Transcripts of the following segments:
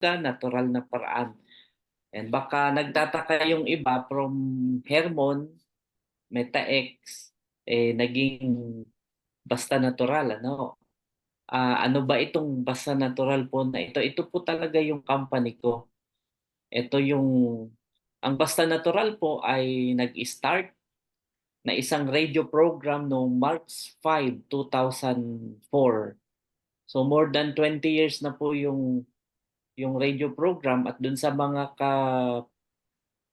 natural na paraan. And baka nagtataka yung iba from Hermon, MetaX, naging Basta Natural, ano? Ano ba itong Basta Natural po na ito? Ito po talaga yung company ko. Ito yung, ang Basta Natural po ay nag-start na isang radio program noong March 5, 2004. So more than 20 years na po yung radio program at dun sa mga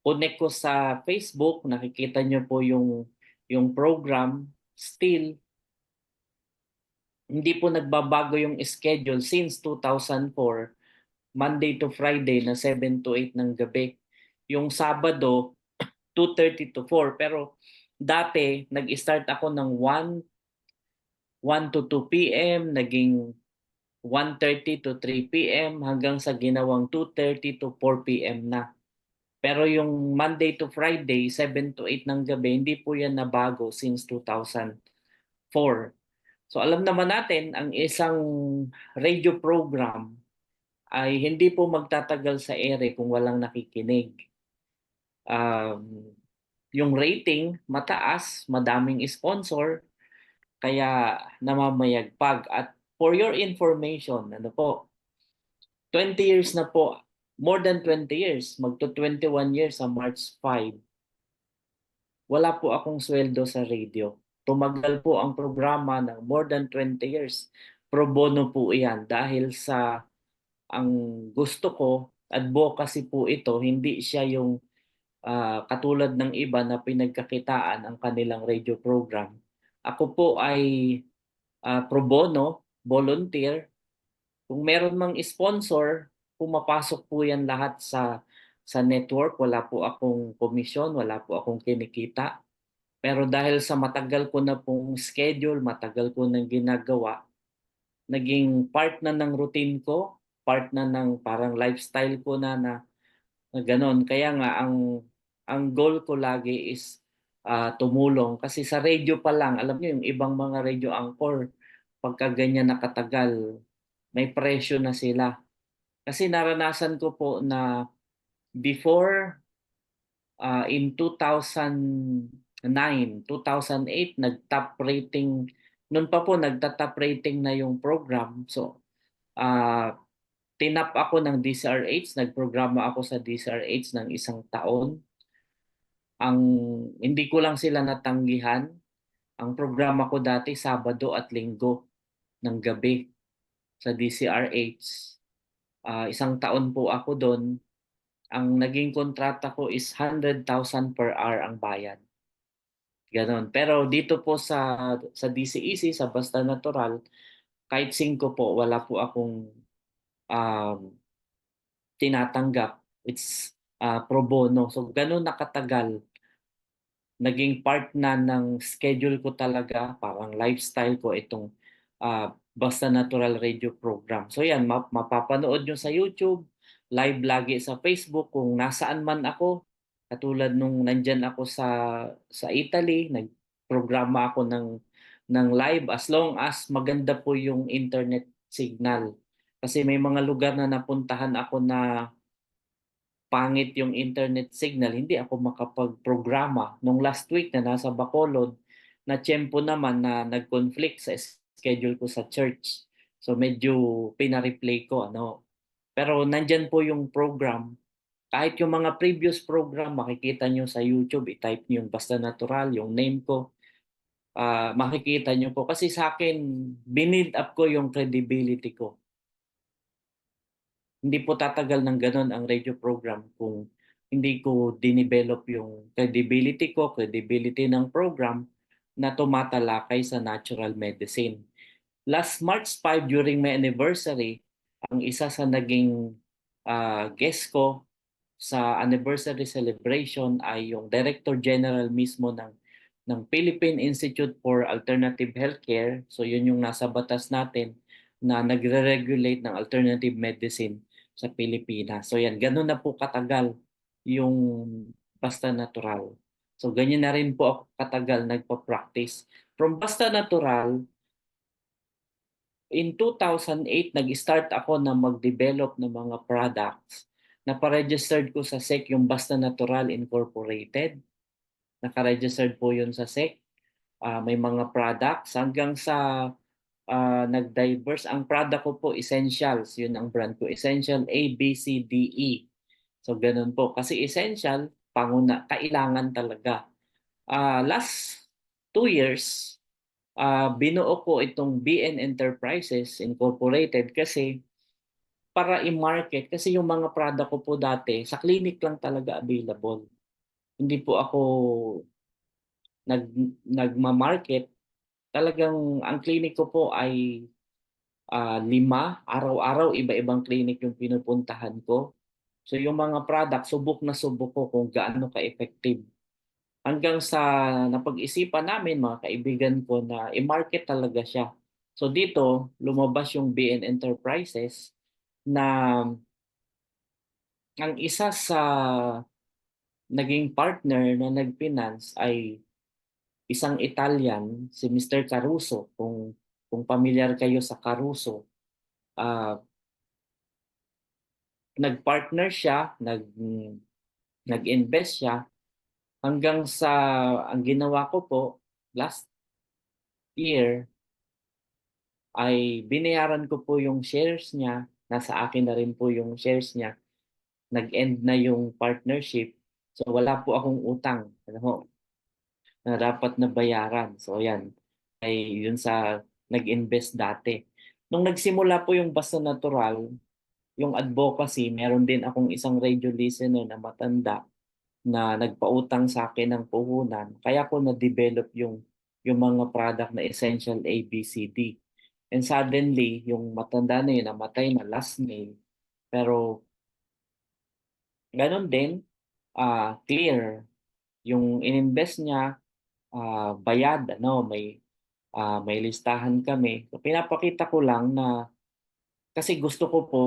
connect ko sa Facebook, nakikita nyo po yung program. Still, hindi po nagbabago yung schedule since 2004, Monday to Friday na 7 to 8 ng gabi. Yung Sabado, 2:30 to 4. Pero dati, nag-start ako ng 1 to 2 p.m., naging 1:30 to 3 p.m. hanggang sa ginawang 2:30 to 4 p.m. na. Pero yung Monday to Friday, 7 to 8 ng gabi, hindi po yan nabago since 2004. So alam naman natin, ang isang radio program ay hindi po magtatagal sa ere kung walang nakikinig. Um, yung rating mataas, madaming sponsor, kaya namamayagpag. At for your information, ano po, 20 years na po, more than 20 years, magto 21 years sa March 5, wala po akong sweldo sa radio. Tumagal po ang programa ng more than 20 years. Pro bono po iyan dahil sa ang gusto ko, advocacy po ito, hindi siya yung katulad ng iba na pinagkakitaan ang kanilang radio program. Ako po ay pro bono, volunteer. Kung meron mang sponsor, pumapasok po yan lahat sa network. Wala po akong komisyon, wala po akong kinikita. Pero dahil sa matagal ko na pong schedule, matagal ko nang ginagawa, naging part na ng routine ko, part na ng parang lifestyle ko na gano'n. Kaya nga ang goal ko lagi is tumulong kasi sa radio pa lang, alam niyo yung ibang mga radio anchor pagka ganyan nakatagal, may presyo na sila. Kasi naranasan ko po na before in 2009, 2008 nag-top rating, noon pa po nagta-top rating na yung program. So uh, tinap ako ng DCRH, nagprograma ako sa DCRH ng isang taon. Ang hindi ko lang sila natanggihan. Ang programa ko dati Sabado at Linggo ng gabi sa DCRH. Isang taon po ako doon. Ang naging kontrata ko is 100,000 per hour ang bayad. Ganon. Pero dito po sa DCEC, sa Basta Natural, kahit 5 po, wala po akong um, tinatanggap. It's pro bono. So ganun nakatagal. Naging part na ng schedule ko talaga, parang lifestyle ko itong Basta Natural Radio Program. So yan, mapapanood nyo sa YouTube, live lagi sa Facebook kung nasaan man ako. Katulad nung nandyan ako sa Italy, nagprograma ako ng live as long as maganda po yung internet signal. Kasi may mga lugar na napuntahan ako na pangit yung internet signal, hindi ako makapag-programa. Nung last week na nasa Bacolod, na tiyempo naman na nag-conflict sa schedule ko sa church. So medyo pina-replay ko, ano. Pero nandyan po yung program. Kahit yung mga previous program, makikita nyo sa YouTube, i-type nyo yung Basta Natural, yung name ko, makikita nyo po. Kasi sa akin, binild up ko yung credibility ko. Hindi po tatagal ng ganun ang radio program kung hindi ko dinevelop yung credibility ko, credibility ng program na tumatalakay sa natural medicine. Last March 5 during my anniversary, ang isa sa naging guest ko sa anniversary celebration ay yung Director General mismo ng Philippine Institute for Alternative Healthcare. So yun yung nasa batas natin na nagre-regulate ng alternative medicine sa Pilipinas. So yan, ganun na po katagal yung Basta Natural. So ganyan na rin po ako katagal nagpa-practice. From Basta Natural, in 2008, nag-start ako na mag-develop ng mga products. Napa-registered ko sa SEC yung Basta Natural Incorporated. Naka-registered po yun sa SEC. May mga products hanggang sa nag-diverse. Ang product ko po, Essentials. Yun ang brand ko. Essential A, B, C, D, E. So, ganun po. Kasi essential, kailangan talaga. Last 2 years, binuo ko itong BN Enterprises Incorporated kasi para i-market. Kasi yung mga product ko po dati, sa clinic lang talaga available. Hindi po ako nag, nagma-market. Talagang ang clinic ko po ay 5. Araw-araw, iba-ibang clinic yung pinupuntahan ko. So yung mga product, subok na subok ko kung gaano ka-effective. Hanggang sa napag-isipan namin, mga kaibigan ko, na i-market talaga siya. So dito, lumabas yung BN Enterprises na ang isa sa naging partner na nag-finance ay isang Italian, si Mr. Caruso. Kung familiar kayo sa Caruso, ah, nag-partner siya, nag-invest siya hanggang sa ang ginawa ko po last year ay binayaran ko po yung shares niya, nasa akin na rin po yung shares niya, nag-end na yung partnership. So wala po akong utang, na dapat na bayaran. So yan, ay yun sa nag-invest dati. Nung nagsimula po yung Basta Natural, yung advocacy, meron din akong isang radio listener na matanda na nagpautang sa akin ng puhunan. Kaya ko na-develop yung mga product na Essential A, B, C, D. And suddenly, yung matanda na yun, namatay na last May. Pero ganun din, clear. Yung ininvest niya, bayad, may listahan kami. So, pinapakita ko lang na kasi gusto ko po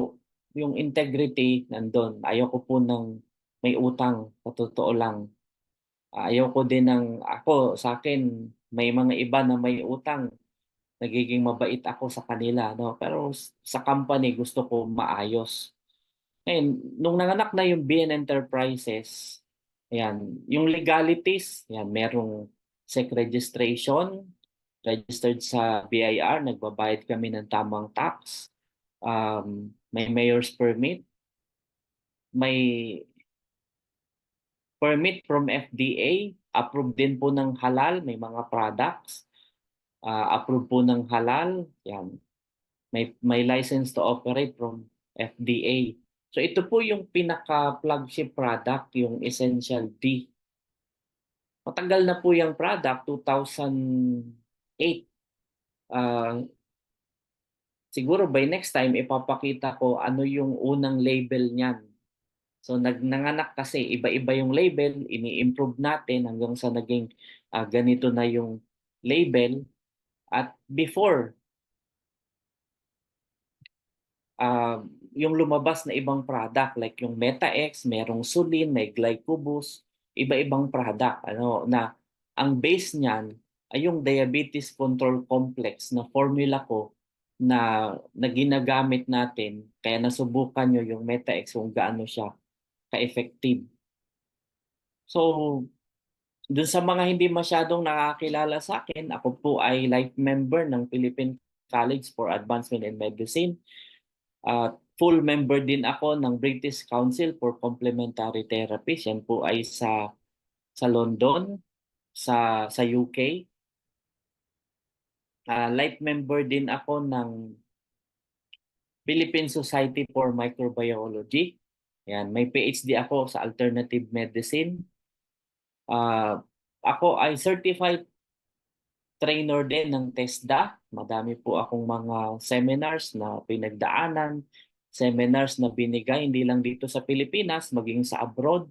yung integrity nandun. Ayoko po ng may utang, sa totoo lang. Ayoko din sa akin, may mga iba na may utang, nagiging mabait ako sa kanila, no? Pero sa company, gusto ko maayos. Nung nanganak na yung BN Enterprises, ayan, yung legalities, ayan, merong SEC registration, registered sa BIR, nagbabayad kami ng tamang tax, may mayor's permit, may permit from FDA, approved din po ng halal, may mga products, approved po ng halal, yan. May license to operate from FDA. So ito po yung pinaka-flagship product, yung Essential D. Matagal na po yung product, 2008. Uh, Siguro by next time, ipapakita ko ano yung unang label niyan. So nanganak kasi, iba-iba yung label, ini-improve natin hanggang sa naging ganito na yung label. At before, uh, yung lumabas na ibang product like yung Meta-X, merong Sulin, may Glycobus, iba-ibang product na ang base niyan ay yung diabetes control complex na formula ko na ginagamit natin, kaya nasubukan nyo yung Meta-X kung gaano siya ka-effective. So, dun sa mga hindi masyadong nakakilala sa akin, ako po ay life member ng Philippine College for Advancement in Medicine. Full member din ako ng British Council for Complementary Therapies. Yan po ay sa London, sa UK. Life member din ako ng Philippine Society for Microbiology. Yan, may PhD ako sa Alternative Medicine. Ako ay certified trainer din ng TESDA. Madami po akong mga seminars na pinagdaanan, seminars na binigay hindi lang dito sa Pilipinas, maging sa abroad.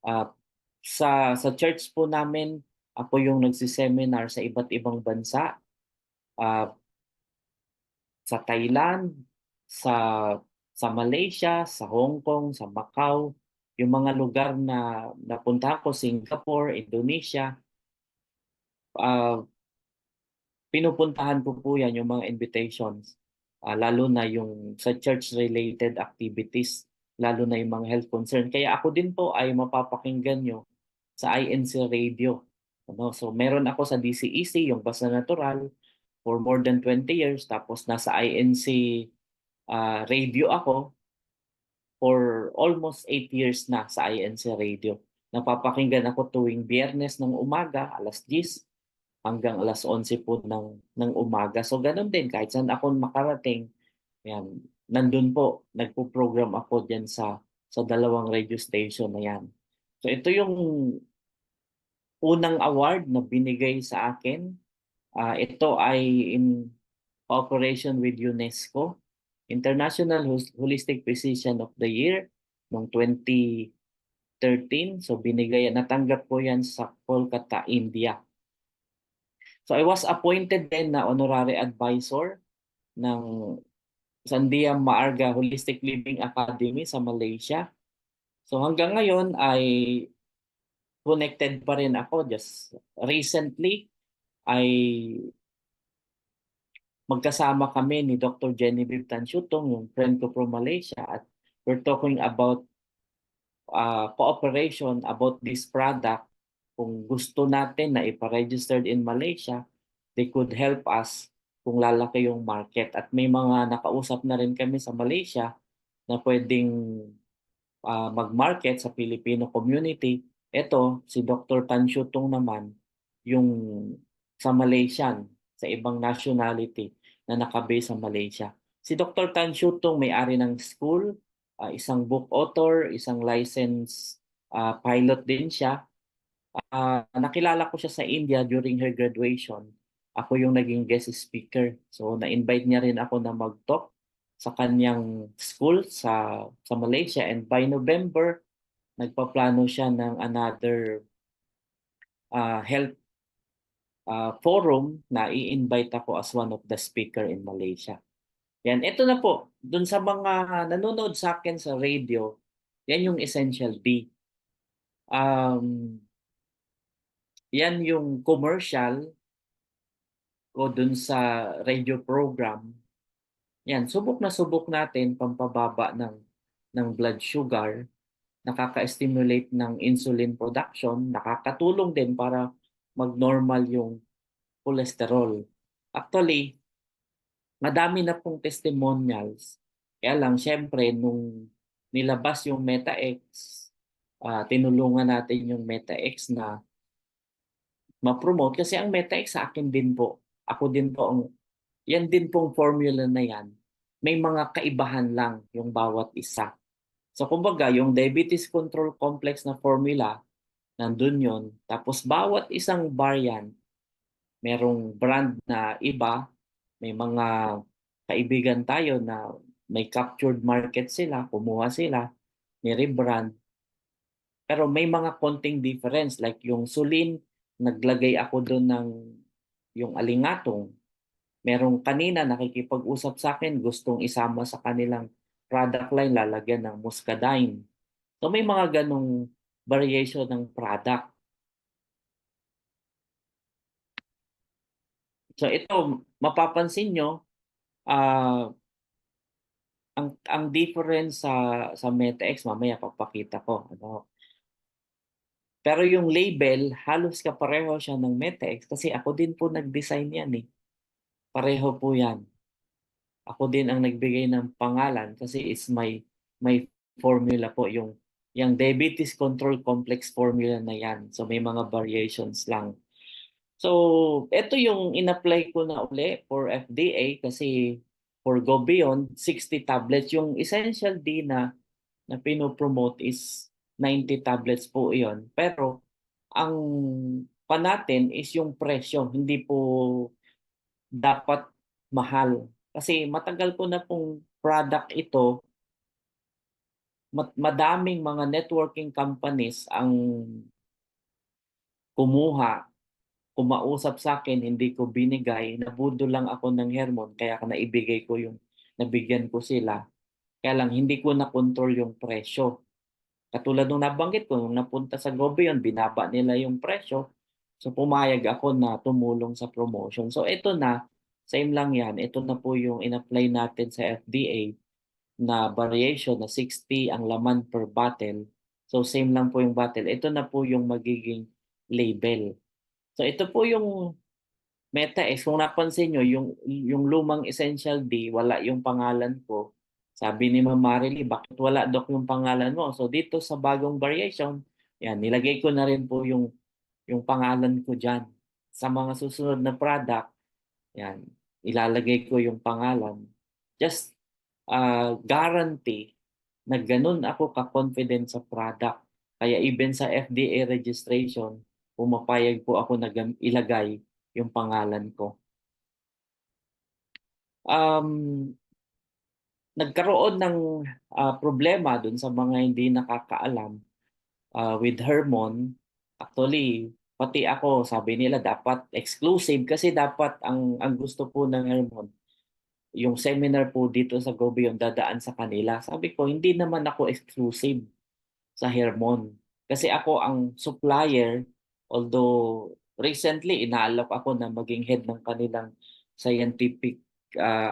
Uh, sa church po namin, ako yung nagsiseminar sa iba't ibang bansa. Uh, sa Thailand, sa sa Malaysia, sa Hong Kong, sa Macau, yung mga lugar na napunta ko, Singapore, Indonesia, uh, pinupuntahan ko po yan, yung mga invitations. lalo na yung sa church-related activities, lalo na yung mga health concern. Kaya ako din po ay mapapakinggan nyo sa INC Radio. Ano? So meron ako sa DCEC, yung Basta Natural, for more than 20 years. Tapos nasa INC Radio ako for almost 8 years na sa INC Radio. Napapakinggan ako tuwing Biyernes ng umaga, alas 10 hanggang alas 11 po ng umaga. So ganun din, kahit saan ako makarating, yan, nandun po, nagpo-program ako diyan sa dalawang radio station na yan. So ito yung unang award na binigay sa akin. Ito ay in cooperation with UNESCO, International Holistic Physician of the Year noong 2013. So binigay, natanggap ko yan sa Kolkata, India. So I was appointed din na honorary advisor ng Sandia Maarga Holistic Living Academy sa Malaysia. So hanggang ngayon ay connected pa rin ako. Just recently ay magkasama kami ni Dr. Genevieve Tansyutong, yung friend ko from Malaysia, at we're talking about cooperation about this product. Kung gusto natin na ipa-registered in Malaysia, they could help us kung lalaki yung market. At may mga nakausap na rin kami sa Malaysia na pwedeng mag-market sa Filipino community. Ito, si Dr. Tan Syutong naman, yung sa Malaysian, sa ibang nationality na nakabase sa Malaysia. Si Dr. Tan Syutong may-ari ng school, isang book author, isang licensed pilot din siya. Nakilala ko siya sa India during her graduation. Ako yung naging guest speaker. So na-invite niya rin ako na mag-talk sa kanyang school sa Malaysia, and by November nagpaplano siya ng another health forum na i-invite ako as one of the speaker in Malaysia. Yan, ito na po. Dun sa mga nanonood sa akin sa radio, yan yung Essential D. Yan yung commercial ko dun sa radio program. Yan, subok na subok natin pampababa ng blood sugar, nakaka-stimulate ng insulin production, nakakatulong din para mag-normal yung cholesterol. Actually, madami na pong testimonials. Kaya lang, syempre, nung nilabas yung MetaX, tinulungan natin yung MetaX na ma-promote. Kasi ang MetaX sa akin din po, ako din po, yan din pong formula na yan, may mga kaibahan lang yung bawat isa. So kumbaga, yung diabetes control complex na formula, nandun yun. Tapos bawat isang variant, merong brand na iba. May mga kaibigan tayo na may captured market sila, kumuha sila, ni-rebrand. Pero may mga konting difference, like yung Sulin, naglagay ako doon ng yung Alingatong. Merong kanina nakikipag-usap sa akin, gustong isama sa kanilang product line, lalagyan ng Muscadine. So may mga ganong variation ng product. So ito, mapapansin nyo, ah ang difference sa MetaX, mamaya papakita ko. Ano. Pero yung label, halos kapareho siya ng MetaX kasi ako din po nag-design yan eh. Pareho po yan. Ako din ang nagbigay ng pangalan kasi it's my formula po, yung diabetes control complex formula na yan. So may mga variations lang. So ito yung in-apply ko na uli for FDA kasi for Go Beyond, 60 tablets. Yung Essential D na pinopromote is 90 tablets po iyon. Pero ang pa natin is yung presyo, hindi po dapat mahal. Kasi matagal ko na pong product ito, madaming mga networking companies ang kumuha, kumausap sa akin, hindi ko binigay, nabudol lang ako ng Hermon, kaya naibigay ko yung nabigyan ko sila. Kaya lang hindi ko na control yung presyo. Katulad nung nabanggit ko, nung napunta sa Gobe binaba nila yung presyo. So pumayag ako na tumulong sa promotion. So ito na, Same lang yan. Ito na po yung in-apply natin sa FDA na variation na 60 ang laman per bottle. So same lang po yung bottle. Ito na po yung magiging label. So ito po yung MetaX. Kung napansin nyo, yung lumang Essential D, wala yung pangalan ko. Sabi ni Ma'am Marily, bakit wala Doc yung pangalan mo? So dito sa bagong variation, yan, nilagay ko na rin po yung pangalan ko dyan. Sa mga susunod na product, yan, ilalagay ko yung pangalan. Just guarantee na ganun ako ka-confident sa product. Kaya even sa FDA registration, pumapayag po ako na ilagay yung pangalan ko. Um, Nagkaroon ng problema dun sa mga hindi nakakaalam with Hermon. Actually, pati ako, sabi nila dapat exclusive kasi dapat ang gusto po ng Hermon yung seminar po dito sa Gobi yung dadaan sa kanila. Sabi ko, hindi naman ako exclusive sa Hermon. Kasi ako ang supplier, although recently inaalok ako na maging head ng kanilang scientific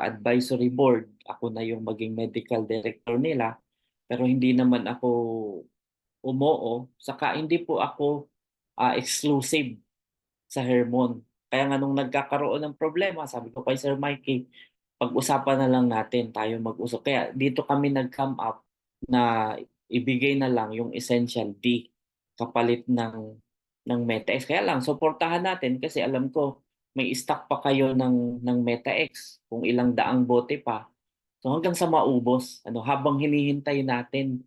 advisory board. Ako na yung maging medical director nila. Pero hindi naman ako umoo. Saka hindi po ako exclusive sa Hermon. Kaya nga nung nagkakaroon ng problema, sabi ko kay Sir Mikey, pag-usapan na lang natin tayo mag-usap. Kaya dito kami nag-come up na ibigay na lang yung Essential D kapalit ng MetaX. Kaya lang, suportahan natin kasi alam ko may stock pa kayo ng MetaX kung ilang daang bote pa. So hanggang sa maubos, habang hinihintay natin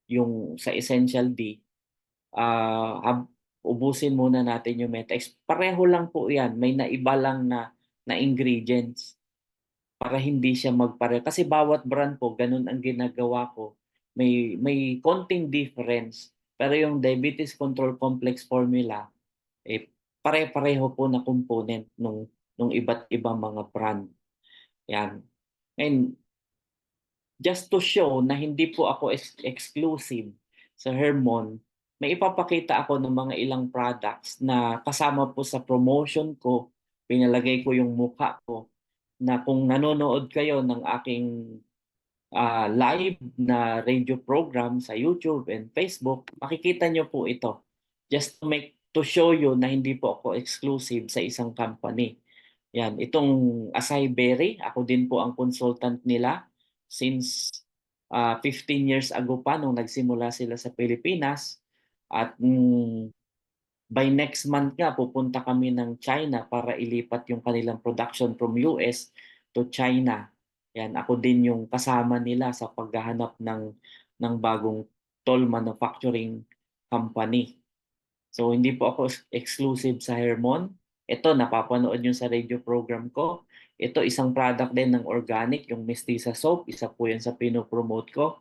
yung sa Essential D, ubusin muna natin yung MetaX. Pareho lang po yan. May naiba lang na ingredients para hindi siya magpareho. Kasi bawat brand po, ganun ang ginagawa ko. May konting difference. Pero yung Diabetes Control Complex formula, pare-pareho po na component nung iba't ibang mga brand. Yan. And just to show na hindi po ako exclusive sa Hermon, may ipapakita ako ng mga ilang products na kasama po sa promotion ko. Pinalagay ko yung mukha ko na kung nanonood kayo ng aking live na radio program sa YouTube and Facebook, makikita nyo po ito. Just to show you na hindi po ako exclusive sa isang company. Yan, itong Acai Berry, ako din po ang consultant nila since 15 years ago pa nung nagsimula sila sa Pilipinas. At by next month nga, pupunta kami ng China para ilipat yung kanilang production from US to China. Yan, ako din yung kasama nila sa paghahanap ng bagong toll manufacturing company. So hindi po ako exclusive sa Hermon. Ito, napapanood nyo sa radio program ko. Ito, isang product din ng organic, yung Mestiza Soap. Isa po yan sa pinopromote ko.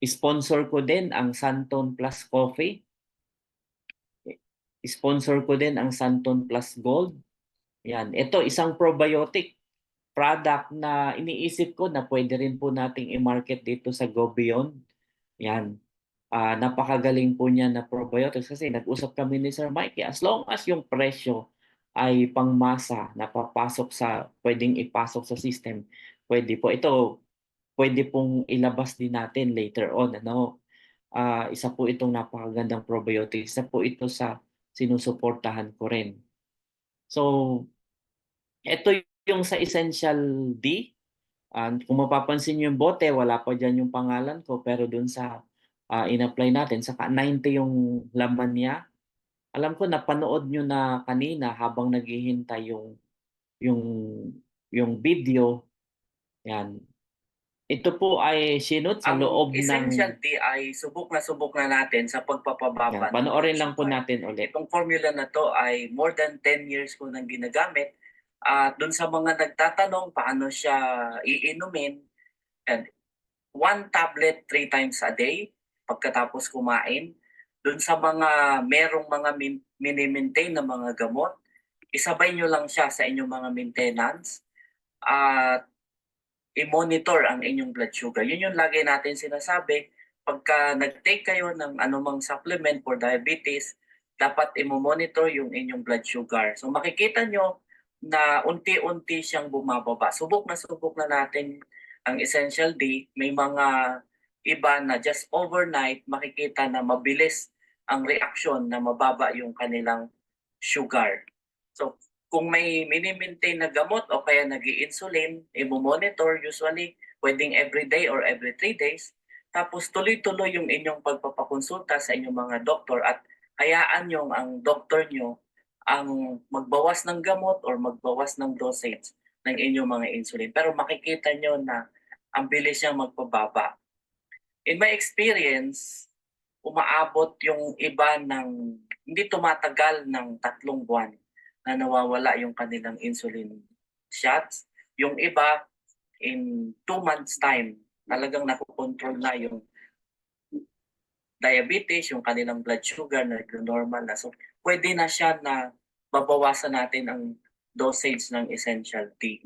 Sponsor ko din ang Santon Plus Coffee. Sponsor ko din ang Santon Plus Gold. Yan. Ito, isang probiotic product na iniisip ko na pwede rin po nating i-market dito sa Go Beyond. Yan. Napakagaling po niya na probiotics kasi nag-usap kami ni Sir Mikey. As long as yung presyo ay pangmasa, napapasok sa, pwedeng ipasok sa system, pwede po. Ito, pwede pong ilabas din natin later on. Isa po itong napakagandang probiotic. Isa po ito sa sinusuportahan ko rin. So, ito yung sa Essential D. Kung mapapansin niyo yung bote, wala pa dyan yung pangalan ko. Pero dun sa in-apply natin, saka 90 yung laman niya. Alam ko, napanood nyo na kanina habang naghihintay yung, yung video. Yan. Ito po ay sinut sa loob ng... Essential D ay subok na natin sa pagpapababa. Yan, panoorin lang po natin ulit. Itong formula na to ay more than 10 years ko nang ginagamit. Doon sa mga nagtatanong paano siya iinumin, and 1 tablet 3 times a day pagkatapos kumain. Doon sa mga merong mga mini-maintain na mga gamot, isabay nyo lang siya sa inyong mga maintenance at i-monitor ang inyong blood sugar. Yun yung lagi natin sinasabi. Pagka nag-take kayo ng anumang supplement for diabetes, dapat i-monitor yung inyong blood sugar. So makikita nyo na unti-unti siyang bumababa. Subok na natin ang Essential D. May mga iba na just overnight makikita na mabilis ang reaksyon na mababa yung kanilang sugar. So kung may mini-maintain na gamot o kaya nag-i-insulin, i-monitor usually pwedeng every day or every 3 days. Tapos tuloy-tuloy yung inyong pagpapakonsulta sa inyong mga doktor at hayaan yung ang doktor nyo ang magbawas ng gamot or magbawas ng dosage ng inyong mga insulin. Pero makikita nyo na ang bilis niyang magpababa. In my experience, umaabot yung iba ng hindi tumatagal ng 3 buwan na nawawala yung kanilang insulin shots. Yung iba, in 2 months time, talagang nakokontrol na yung diabetes, yung kanilang blood sugar na normal na. So, pwede na siya na babawasan natin ang dosage ng Essential D.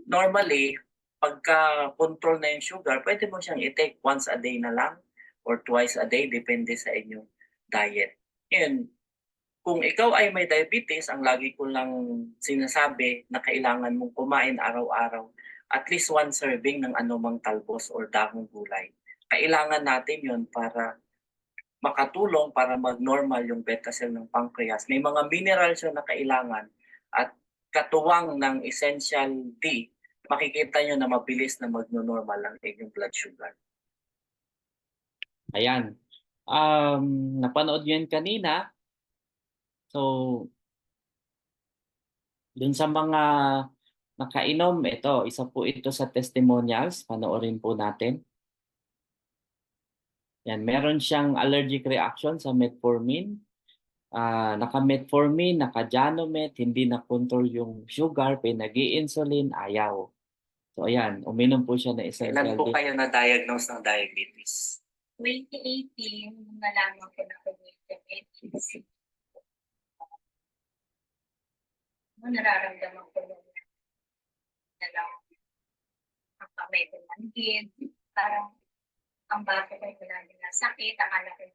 Normally, pagka-control na yung sugar, pwede mo siyang i-take once a day na lang or twice a day, depende sa inyong diet. Yun, kung ikaw ay may diabetes, ang lagi ko lang sinasabi na kailangan mong kumain araw-araw at least 1 serving ng anumang talbos or dahong gulay. Kailangan natin yun para makatulong para mag-normal yung beta cell ng pancreas. May mga minerals yun na kailangan at katuwang ng Essential D, makikita nyo na mabilis na mag-normal ang inyong blood sugar. Ayan. Napanood nyo yun kanina. So, dun sa mga nakainom, isa po ito sa testimonials. Panoorin po natin. Yan, meron siyang allergic reaction sa metformin. Naka-metformin, naka-Janomet, hindi na-control yung sugar, pinag-i-insulin, ayaw. So ayan, uminom po siya ng Essential D. Kailan po kayo na-diagnose ng diabetes? 2018, nalaman ko na ko may diabetes. Nararamdaman ko nung ang kamay ko manggid, parang ang bato ko yung lagi na sakit, akala ko yung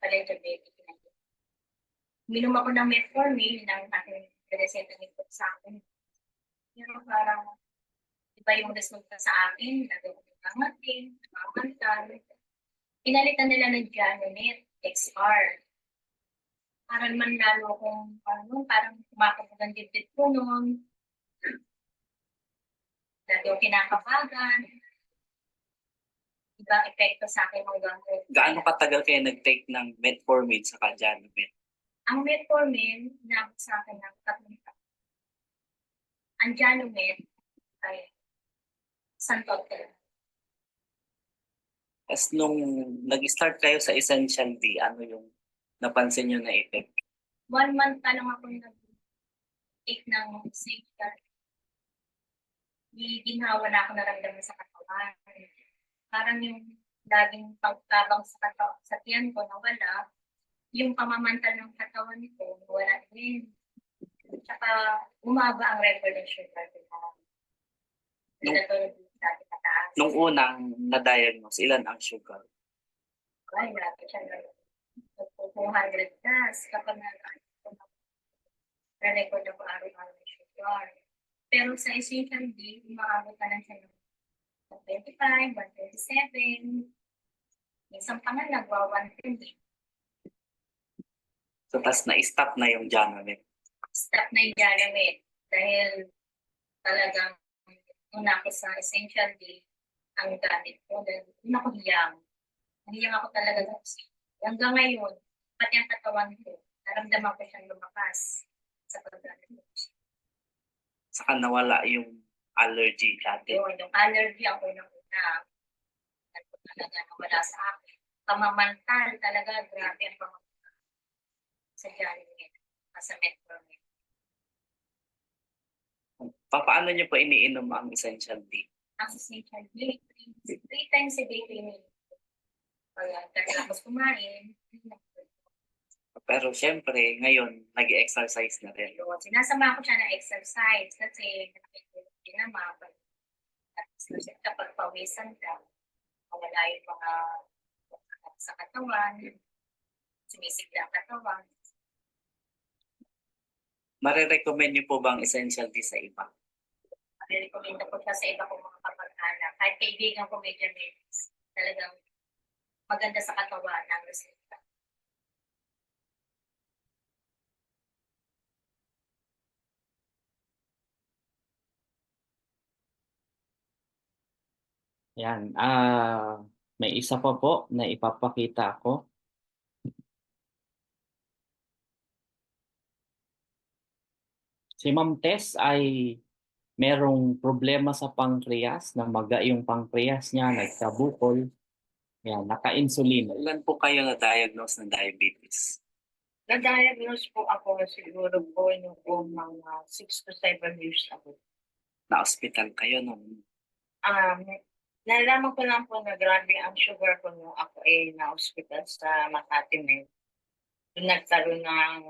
pala yung diabetes na yun. Minom ako ng metformin ng aking reseta nito sa akin. Pero parang iba yung resulta sa akin, nagawin ng nangatin, namamantal. Pinalitan nila ng Janomet XR. Parang man lalo kung parang kumakabog ang dibdib ko noon. Lagi yung kinakabagan. Ibang epekto sa akin hanggang ko. Gaano katagal kayo nag-take ng metformin sa Janomet? Ang metformin, inabot sa akin ng 3 taon. Ang Janomet ay santol ko. Tapos nung nag-start kayo sa Essential D, ano yung napansin nyo na effect? 1 month pa lang ako nag-take ng Essential. Ginhawa na ako naramdaman sa katawan. Parang yung laging pagtabang sa tiyan ko nawala, yung pamamantal ng katawan ko wala din. Tsaka umaba ang record ng sugar ko. Nung unang na-diagnose, ilan ang sugar? Ay, grabe siya. 200 plus kapag na-record ako araw-araw ng sugar. Pero sa Essential D, umaabot na lang siya ng 125, 127. Minsan pa nga nagwa-120. So, tas na-stop na yung Janomet. Stop na yung Janomet dahil talagang una ako sa Essential D ang gamit ko. Dahil una ko hiyang. Hiyang ako talaga sa Essential. Hanggang ngayon, pati ang katawan ko, naramdaman ko siyang lumakas sa paggamit ko. Saka nawala yung allergy dati. Yung allergy ako nung una. Talaga nawala sa akin. Pamamantal talaga, grabe ang pamamantal sa Janomet, sa metformin. Paano niyo po iniinom ang Essential D? Ang Essential D, 3 times a day ko iniinom. Kaya tapos kumain. Pero syempre, ngayon, nag-exercise na rin. Sinasama ko siya ng exercise kasi hindi naman. Kapag pawisan ka, mawala yung mga sa katawan, sumisigla ang katawan. Mare-recommend niyo po bang essential tea sa iba? Nare-recommend ko siya sa iba kong mga kamag-anak. Kahit kaibigan ko may diabetes, talagang maganda sa katawan ang reseta. Yan. May isa pa po na ipapakita ako. Si Ma'am Tess ay merong problema sa pancreas, namaga yung pancreas niya, nagkabukol. Yan, naka-insulin. Ilan po kayo na-diagnose ng diabetes? Na-diagnose po ako siguro po noong mga 6 to 7 years ago. Na-hospital kayo nung Nalaman ko lang po na grabe ang sugar ko nung ako ay na-hospital sa Makati Med. Doon nagkaroon ng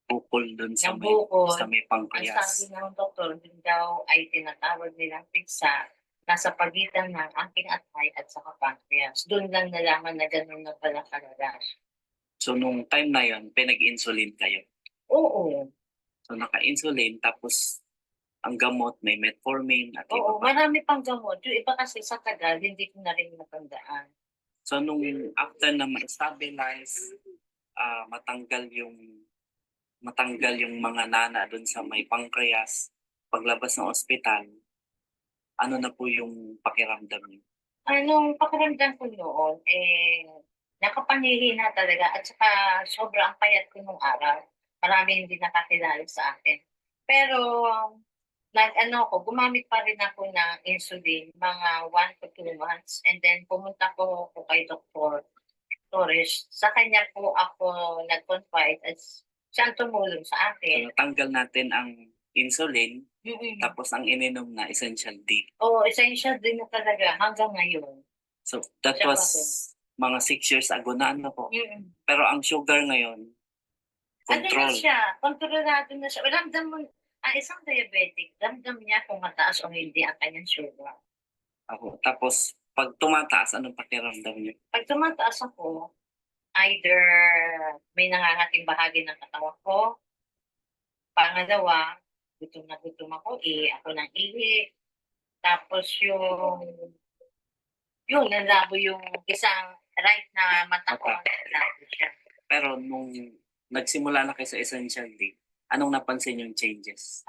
bukol dun sa ng may, bukol. sa may Ang pancreas. sabi ng doktor, din daw ay tinatawag nilang pigsa nasa pagitan ng aking atay at saka pancreas. Doon lang nalaman na gano'n na pala talaga. So nung time na yon, pinag-insulin kayo. Oo. So naka-insulin tapos ang gamot may metformin at iba Oo, pa. marami pang gamot. Yung iba kasi sa tagal, hindi ko na rin natandaan. So nung after na ma-stabilize, matanggal yung mga nana doon sa may pancreas, paglabas ng ospital, ano na po yung pakiramdam niyo? Anong pakiramdam ko noon, nakapanghihina talaga at saka sobrang payat ko nung araw. Maraming hindi nakakilala sa akin. Pero nag-ano ko, gumamit pa rin ako ng insulin mga 1 to 2 months and then pumunta ko kay Dr. Torres. Sa kanya po ako nag-confide at siya ang tumulong sa akin. So tanggal natin ang insulin, tapos ang ininom na essential tea. Oo, essential din na talaga hanggang ngayon. So that Siya was pa rin. mga 6 years ago na ano po. Mm. Pero ang sugar ngayon, Ano na control. siya, kontrolado na siya. Ramdam mo, ang isang diabetic, ramdam niya kung mataas o hindi ang kanyang sugar. Ako. Tapos pag tumataas, anong pakiramdam niyo? Pag tumataas ako, either may nangangating bahagi ng katawan ko, pangalawa, gutom na gutom ako, ako ng ihi. Tapos yung nalabo yung isang right na mata ko, nalabo siya. Pero nung nagsimula na kayo sa essential tea, anong napansin yung changes?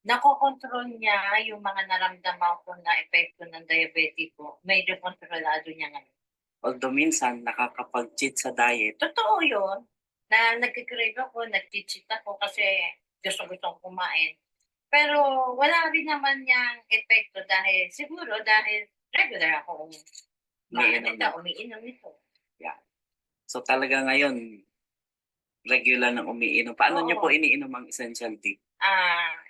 Nakokontrol niya yung mga naramdaman ko na epekto ng diabetic ko. Medyo kontrolado niya ngayon. Although minsan nakakapag-cheat sa diet, Totoo yun, na nagkikrave ako, nag-cheat ako kasi gusto kong kumain. Pero wala rin naman niyang epekto dahil regular ako umiinom nito. Yeah. So talaga ngayon, regular nang umiinom. Paano niyo po iniinom ang essential tea?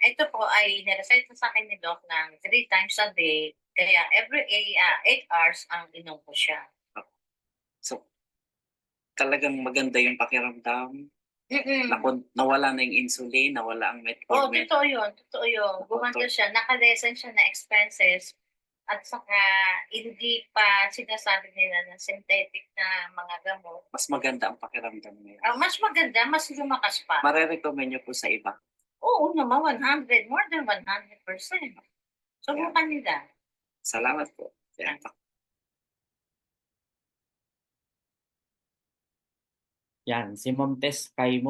Ito po ay nireseta sa akin ni Doc ng 3 times a day. Kaya every 8 hours ang inom ko siya. So talagang maganda yung pakiramdam. Mm-mm. Nawala na yung insulin, nawala ang metformin. Totoo yun. Gumanda siya, naka-lessen siya na expenses at saka hindi pa sinasabi nila na synthetic na mga gamot. Mas maganda ang pakiramdam ngayon. Mas maganda, mas lumakas pa. Mare-recommend niyo po sa iba? Oo naman, more than 100%. Subukan nila. Salamat po. Yan, si Ma'am Tess Kaimo.